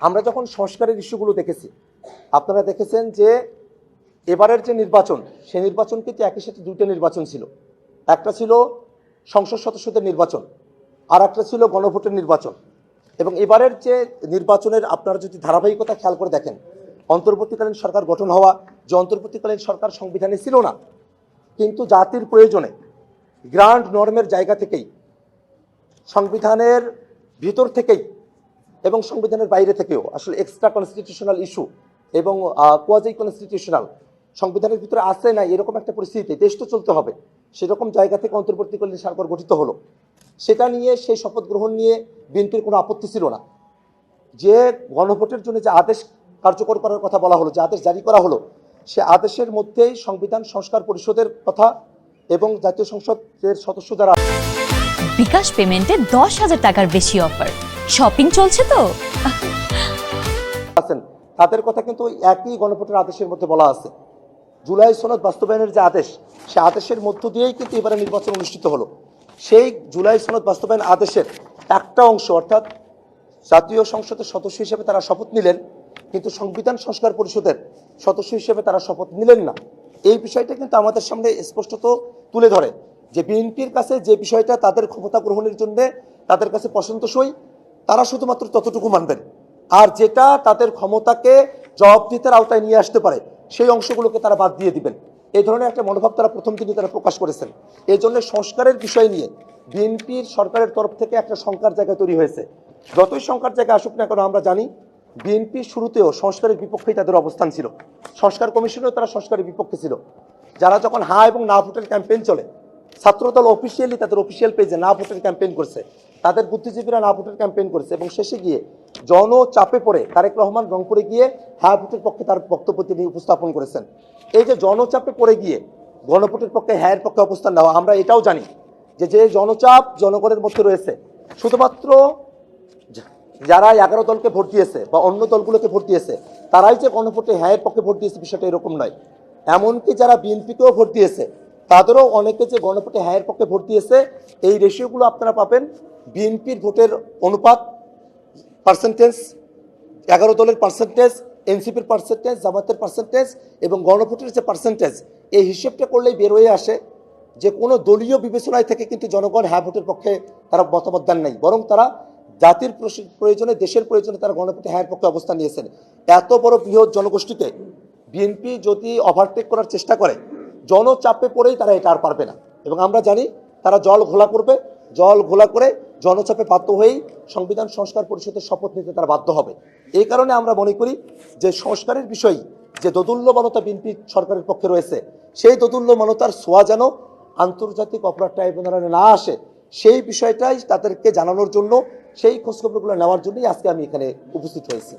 আমরা যখন সংস্কারের ইস্যুগুলো দেখেছি, আপনারা দেখেছেন যে এবারের যে নির্বাচন, সেই নির্বাচন কিন্তু একই সাথে দুইটা নির্বাচন ছিল। একটা ছিল সংসদ সদস্যদের নির্বাচন, আর একটা ছিল গণভোটের নির্বাচন। এবং এবারের যে নির্বাচনের আপনারা যদি ধারাবাহিকতা খেয়াল করে দেখেন, অন্তর্বর্তীকালীন সরকার গঠন হওয়া, যে অন্তর্বর্তীকালীন সরকার সংবিধানে ছিল না, কিন্তু জাতির প্রয়োজনে গ্রান্ড নর্মের জায়গা থেকেই, সংবিধানের ভিতর থেকেই এবং সংবিধানের বাইরে থেকেও আসলে এক্সট্রা কনস্টিটিউশনাল ইস্যু এবং কোয়াজি কনস্টিটিউশনাল সংবিধানের ভিতরে আসে না এরকম একটা পরিস্থিতিতে দেশ তো চলতে হবে, সেরকম জায়গা থেকে অন্তর্বর্তীকালীন সরকার গঠিত হলো। সেটা নিয়ে সেই শপথ গ্রহণ নিয়ে বিএনপির কোনো আপত্তি ছিল না। যে গণভোটের জন্য যে আদেশ কার্যকর করার কথা বলা হলো, যে আদেশ জারি করা হলো, সে আদেশের মধ্যেই সংবিধান সংস্কার পরিষদের কথা এবং জাতীয় সংসদের সদস্য যারা বিকাশ পেমেন্টে 10,000 টাকার বেশি অফার, শপিং চলছে তো আছেন তাদের কথা কিন্তু একই গণভোটের আদেশের মধ্যে বলা আছে। জুলাই সনদ বাস্তবায়নের যে আদেশ, সে আদেশের মধ্য দিয়েই কিন্তু এবারে নির্বাচন অনুষ্ঠিত হলো। সেই জুলাই সনদ বাস্তবায়ন আদেশের একটা অংশ, অর্থাৎ জাতীয় সংসদের সদস্য হিসেবে তারা শপথ নিলেন, কিন্তু সংবিধান সংস্কার পরিষদের সদস্য হিসেবে তারা শপথ নিলেন না। এই বিষয়টা কিন্তু আমাদের সামনে স্পষ্টত তুলে ধরে যে বিএনপির কাছে যে বিষয়টা তাদের ক্ষমতা গ্রহণের জন্য তাদের কাছে পছন্দসই, তারা শুধুমাত্র ততটুকু মানবেন, আর যেটা তাদের ক্ষমতাকে জবাবদিহিতার আওতায় নিয়ে আসতে পারে সেই অংশগুলোকে তারা বাদ দিয়ে দিবেন। এই ধরনের একটা মনোভাব তারা প্রথম দিনই তারা প্রকাশ করেছেন। এই জন্য সংস্কারের বিষয় নিয়ে বিএনপির সরকারের তরফ থেকে একটা শঙ্কার জায়গা তৈরি হয়েছে। যতই শঙ্কার জায়গা আসুক না কেন, আমরা জানি বিএনপি শুরুতেও সংস্কারের বিপক্ষেই তাদের অবস্থান ছিল, সংস্কার কমিশনেও তারা সংস্কারের বিপক্ষে ছিল। যারা যখন হা এবং না ভোটের ক্যাম্পেইন চলে, ছাত্রদল অফিসিয়ালি তাদের অফিসিয়াল পেজে না ভোটের ক্যাম্পেইন করছে, তাদের বুদ্ধিজীবীরা না ভোটের ক্যাম্পেইন করেছে, এবং শেষে গিয়ে জনচাপে পড়ে তারেক রহমান রংপুরে গিয়ে হ্যাঁ ভোটের পক্ষে তার বক্তব্য তিনি উপস্থাপন করেছেন। এই যে জনচাপে পড়ে গিয়ে গণভোটের পক্ষে হ্যাঁর পক্ষে অবস্থান নেওয়া, আমরা এটাও জানি যে যে জনচাপ জনগণের মধ্যে রয়েছে, শুধুমাত্র যারা 11 দলকে ভোট দিয়েছে বা অন্য দলগুলোকে ভোট দিয়েছে তারাই যে গণভোটে হ্যাঁর পক্ষে ভোট দিয়েছে বিষয়টা এরকম নয়। এমনকি যারা বিএনপিকেও ভোট দিয়েছে তাদেরও অনেকে যে গণভোটে হ্যাঁর পক্ষে ভোট দিয়েছে, এই রেশিওগুলো আপনারা পাবেন। বিএনপির ভোটের অনুপাত পার্সেন্টেজ, 11 দলের পার্সেন্টেজ, এনসিপির পার্সেন্টেজ, জামাতের পার্সেন্টেজ এবং গণভোটের যে পার্সেন্টেজ, এই হিসেবটা করলেই বের হয়ে আসে যে কোনো দলীয় বিবেচনায় থেকে কিন্তু জনগণ হ্যাঁ ভোটের পক্ষে তারা মতামত দেন নাই, বরং তারা জাতির প্রয়োজনে, দেশের প্রয়োজনে তারা গণভোটে হ্যাঁর পক্ষে অবস্থান নিয়েছেন। এত বড় বৃহৎ জনগোষ্ঠীকে বিএনপি যদি ওভারটেক করার চেষ্টা করে, জনচাপে পড়েই তারা এটা আর পারবে না। এবং আমরা জানি তারা জল ঘোলা করবে, জল ঘোলা করে জনচাপে বাধ্য হয়েই সংবিধান সংস্কার পরিষদের শপথ নিতে তারা বাধ্য হবে। এই কারণে আমরা মনে করি যে সংস্কারের বিষয়ে যে দোদুল্যমানতা বিএনপি সরকারের পক্ষে রয়েছে, সেই দোদুল্যমানতার ছোঁয়া যেন আন্তর্জাতিক অপরাধ ট্রাইব্যুনালে না আসে, সেই বিষয়টাই তাদেরকে জানানোর জন্য, সেই খোঁজখবরগুলো নেওয়ার জন্যই আজকে আমি এখানে উপস্থিত হয়েছি।